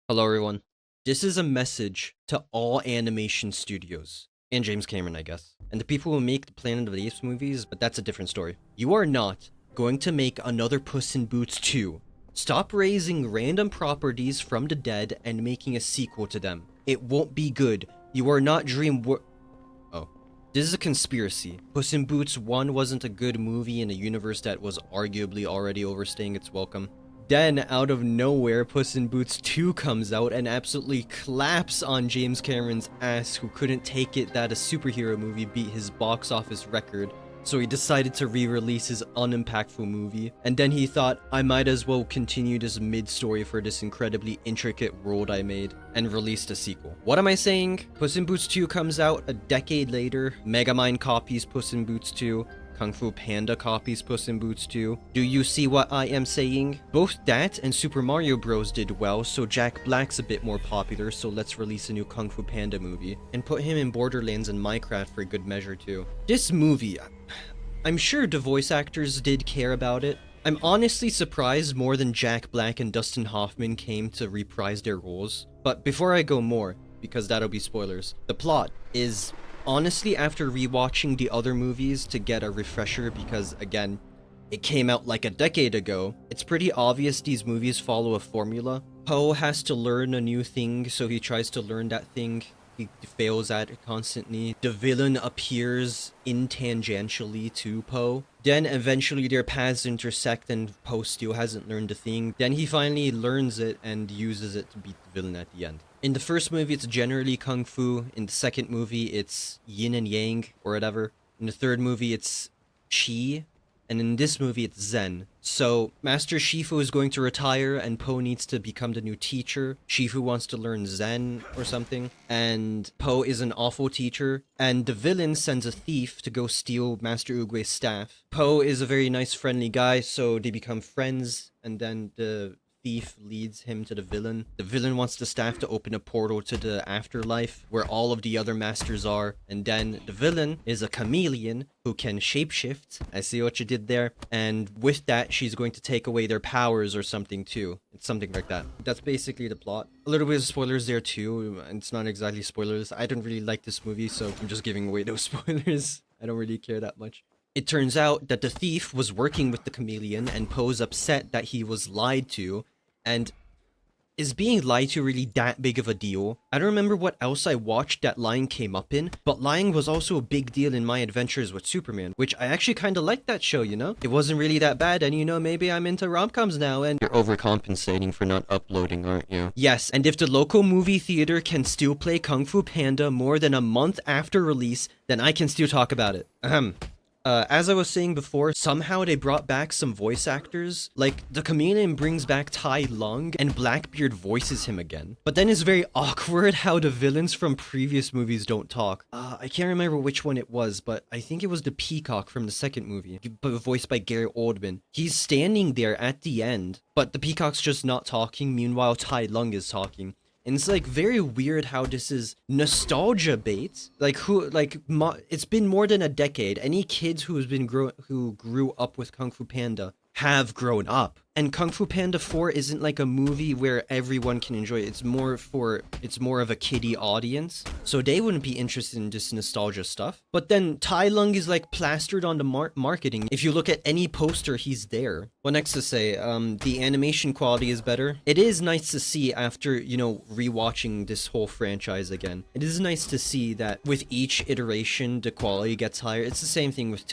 Hello, everyone. This is a message to all animation studios, and James Cameron, I guess, and the people who make the Planet of the Apes movies, but that's a different story. You are not going to make another Puss in Boots 2. Stop raising random properties from the dead and making a sequel to them. It won't be good. You are not Oh. This is a conspiracy. Puss in Boots 1 wasn't a good movie in a universe that was arguably already overstaying its welcome. Then, out of nowhere, Puss in Boots 2 comes out and absolutely claps on James Cameron's ass, who couldn't take it that a superhero movie beat his box office record. So he decided to re-release his unimpactful movie, and then he thought, I might as well continue this mid-story for this incredibly intricate world I made, and released a sequel. What am I saying? Puss in Boots 2 comes out a decade later, Megamind copies Puss in Boots 2, Kung Fu Panda copies Puss in Boots 2. Do you see what I am saying? Both that and Super Mario Bros. Did well, so Jack Black's a bit more popular, so let's release a new Kung Fu Panda movie. And put him in Borderlands and Minecraft for good measure too. This movie, I'm sure the voice actors did care about it. I'm honestly surprised more than Jack Black and Dustin Hoffman came to reprise their roles. But before I go more, because that'll be spoilers, the plot is... Honestly, after rewatching the other movies to get a refresher, because again, it came out like a decade ago, it's pretty obvious these movies follow a formula. Poe has to learn a new thing, so he tries to learn that thing. He fails at it constantly. The villain appears intangentially to Poe. Then eventually their paths intersect and Poe still hasn't learned the thing. Then he finally learns it and uses it to beat the villain at the end. In the first movie, it's generally Kung Fu. In the second movie, it's Yin and Yang, or whatever. In the third movie, it's Qi. And in this movie, it's Zen. So, Master Shifu is going to retire, and Poe needs to become the new teacher. Shifu wants to learn Zen or something, and Poe is an awful teacher. And the villain sends a thief to go steal Master Uguay's staff. Poe is a very nice, friendly guy, so they become friends, and then the thief leads him to the villain. The villain wants the staff to open a portal to the afterlife where all of the other masters are, and then the villain is a chameleon who can shapeshift. I see what you did there. And with that, she's going to take away their powers or something too. It's something like that. That's basically the plot. A little bit of spoilers there too, and it's not exactly spoilers. I don't really like this movie, so I'm just giving away those spoilers. I don't really care that much. It turns out that the thief was working with the chameleon, and Poe's upset that he was lied to. And is being lied to really that big of a deal? I don't remember what else I watched that lying came up in, but lying was also a big deal in my adventures with Superman, which I actually kind of liked that show, you know? It wasn't really that bad, and you know, maybe I'm into rom-coms now, and you're overcompensating for not uploading, aren't you? Yes, and if the local movie theater can still play Kung Fu Panda more than a month after release, then I can still talk about it. Ahem. As I was saying before, somehow they brought back some voice actors. Like, the chameleon brings back Tai Lung, and Blackbeard voices him again. But then it's very awkward how the villains from previous movies don't talk. I can't remember which one it was, but I think it was the Peacock from the second movie, voiced by Gary Oldman. He's standing there at the end, but the Peacock's just not talking, meanwhile Tai Lung is talking. And it's like very weird how this is nostalgia bait. It's been more than a decade. Any kids who grew up with Kung Fu Panda have grown up. And Kung Fu Panda 4 isn't like a movie where everyone can enjoy it. It's more of a kiddie audience. So they wouldn't be interested in this nostalgia stuff. But then Tai Lung is like plastered on the marketing. If you look at any poster, he's there. What next to say? The animation quality is better. It is nice to see after, you know, rewatching this whole franchise again. It is nice to see that with each iteration, the quality gets higher. It's the same thing with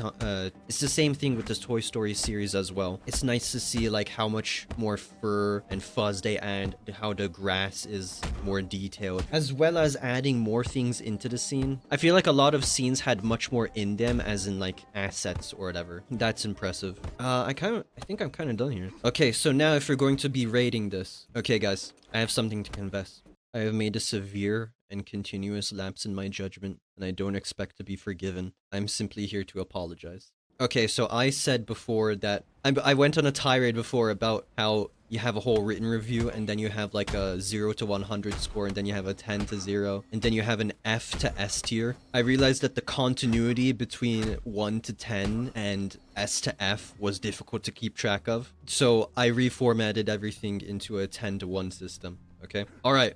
the Toy Story series as well. It's nice to see like how much more fur and fuzz they add, how the grass is more detailed, as well as adding more things into the scene. I feel like a lot of scenes had much more in them, as in like assets or whatever. That's impressive. I think I'm kind of done here. Okay, so now if we're going to be rating this. Okay guys, I have something to confess. I have made a severe and continuous lapse in my judgment, and I don't expect to be forgiven. I'm simply here to apologize. Okay, so I said before that I went on a tirade before about how you have a whole written review, and then you have like a 0 to 100 score, and then you have a 10 to 0, and then you have an F to S tier. I realized that the continuity between 1 to 10 and S to F was difficult to keep track of, so I reformatted everything into a 10 to 1 system. okay? Alright.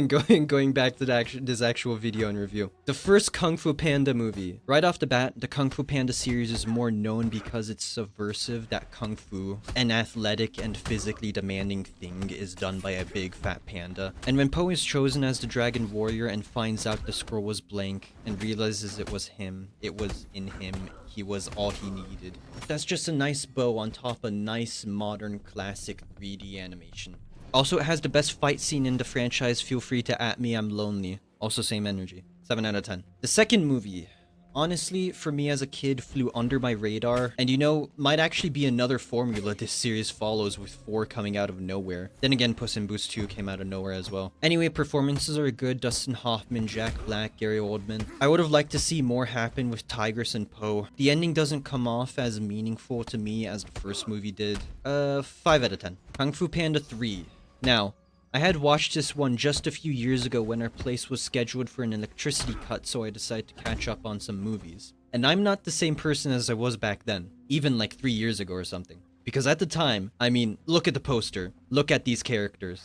going back to this actual video and review. The first Kung Fu Panda movie. Right off the bat, the Kung Fu Panda series is more known because it's subversive that Kung Fu, an athletic and physically demanding thing, is done by a big fat panda. And when Po is chosen as the Dragon Warrior and finds out the scroll was blank and realizes it was him, it was in him, he was all he needed. That's just a nice bow on top of nice modern classic 3D animation. Also, it has the best fight scene in the franchise. Feel free to at me, I'm lonely. Also, same energy. 7 out of 10. The second movie, honestly, for me as a kid, flew under my radar. And you know, might actually be another formula this series follows, with 4 coming out of nowhere. Then again, Puss in Boots 2 came out of nowhere as well. Anyway, performances are good. Dustin Hoffman, Jack Black, Gary Oldman. I would have liked to see more happen with Tigress and Po. The ending doesn't come off as meaningful to me as the first movie did. 5 out of 10. Kung Fu Panda 3. Now, I had watched this one just a few years ago when our place was scheduled for an electricity cut, so I decided to catch up on some movies. And I'm not the same person as I was back then, even like 3 years ago or something. Because at the time, I mean, look at the poster, look at these characters.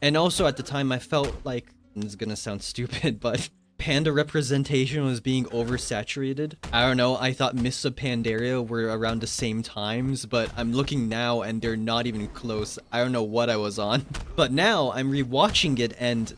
And also at the time I felt like, and this is gonna sound stupid, but panda representation was being oversaturated. I don't know, I thought Mists of Pandaria were around the same times, but I'm looking now and they're not even close. I don't know what I was on. But now I'm rewatching it and...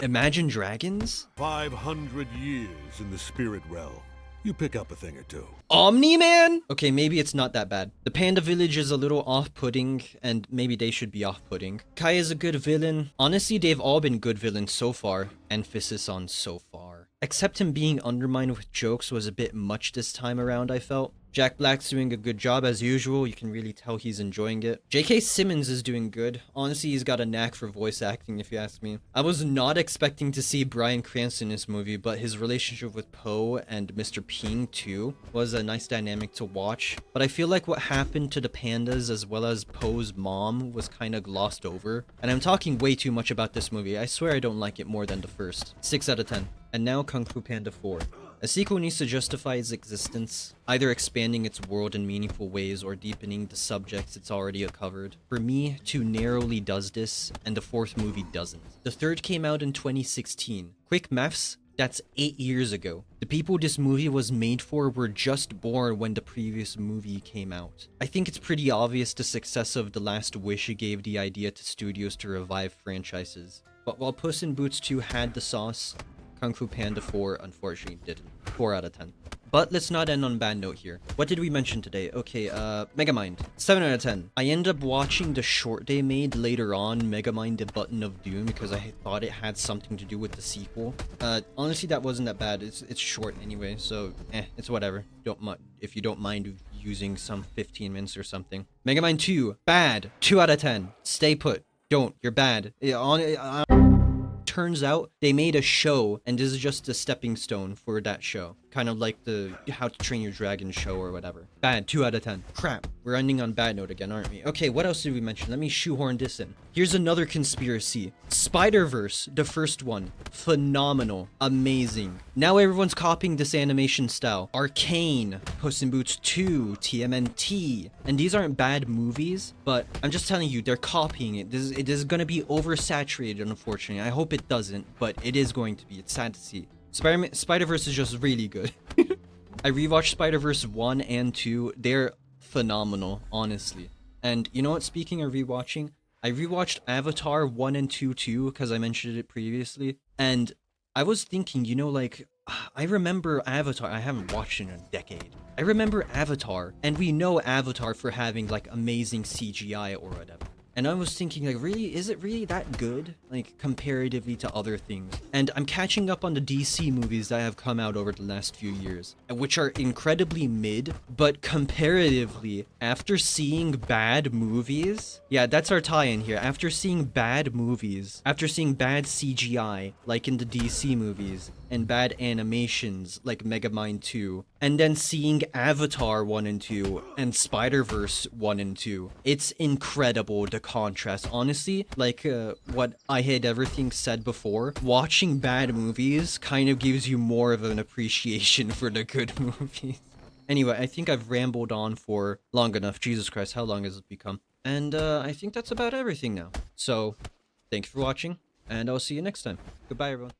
Imagine Dragons? 500 years in the spirit realm. You pick up a thing or two. Omni-Man? Okay, maybe it's not that bad. The Panda Village is a little off-putting, and maybe they should be off-putting. Kai is a good villain. Honestly, they've all been good villains so far. Emphasis on so far. Except him being undermined with jokes was a bit much this time around, I felt. Jack Black's doing a good job as usual. You can really tell he's enjoying it. J.K. Simmons is doing good. Honestly, he's got a knack for voice acting, if you ask me. I was not expecting to see Bryan Cranston in this movie, but his relationship with Po and Mr. Ping too was a nice dynamic to watch. But I feel like what happened to the pandas as well as Po's mom was kind of glossed over. And I'm talking way too much about this movie. I swear I don't like it more than the first. 6 out of 10. And now Kung Fu Panda 4. A sequel needs to justify its existence, either expanding its world in meaningful ways or deepening the subjects it's already covered. For me, 2 narrowly does this, and the 4th movie doesn't. The 3rd came out in 2016. Quick maths, that's 8 years ago. The people this movie was made for were just born when the previous movie came out. I think it's pretty obvious the success of The Last Wish gave the idea to studios to revive franchises. But while Puss in Boots 2 had the sauce, Kung Fu Panda 4 unfortunately didn't. 4 out of 10. But let's not end on a bad note here. What did we mention today? Okay, Megamind. 7 out of 10. I ended up watching the short they made later on, Megamind the Button of Doom, because I thought it had something to do with the sequel. Honestly, that wasn't that bad. It's short anyway, so it's whatever. If you don't mind using some 15 minutes or something. Megamind 2, bad. 2 out of 10. Stay put. Don't. You're bad. Turns out they made a show, and this is just a stepping stone for that show. Kind of like the How to Train Your Dragon show or whatever. Bad. 2 out of 10. Crap. We're ending on bad note again, aren't we? Okay, what else did we mention? Let me shoehorn this in. Here's another conspiracy. Spider-Verse, the first one. Phenomenal. Amazing. Now everyone's copying this animation style. Arcane, Puss in Boots 2, TMNT. And these aren't bad movies, but I'm just telling you, they're copying it. It is going to be oversaturated, unfortunately. I hope it doesn't, but it is going to be. It's sad to see. Spider-Verse is just really good. I rewatched Spider-Verse 1 and 2. They're phenomenal, honestly. And you know what? Speaking of rewatching, I rewatched Avatar 1 and 2 too, because I mentioned it previously. And I was thinking, you know, like, I remember Avatar. I haven't watched it in a decade. I remember Avatar, and we know Avatar for having, like, amazing CGI or whatever. And I was thinking, like, really, is it really that good? Like, comparatively to other things. And I'm catching up on the DC movies that have come out over the last few years, which are incredibly mid, but comparatively, after seeing bad movies, yeah, that's our tie-in here. After seeing bad movies, after seeing bad CGI, like in the DC movies, and bad animations, like Megamind 2, and then seeing Avatar 1 and 2, and Spider-Verse 1 and 2, it's incredible, the contrast. Honestly, like what I had everything said before, watching bad movies kind of gives you more of an appreciation for the good movies. Anyway, I think I've rambled on for long enough. Jesus Christ, how long has it become? And I think that's about everything now. So, thank you for watching, and I'll see you next time. Goodbye, everyone.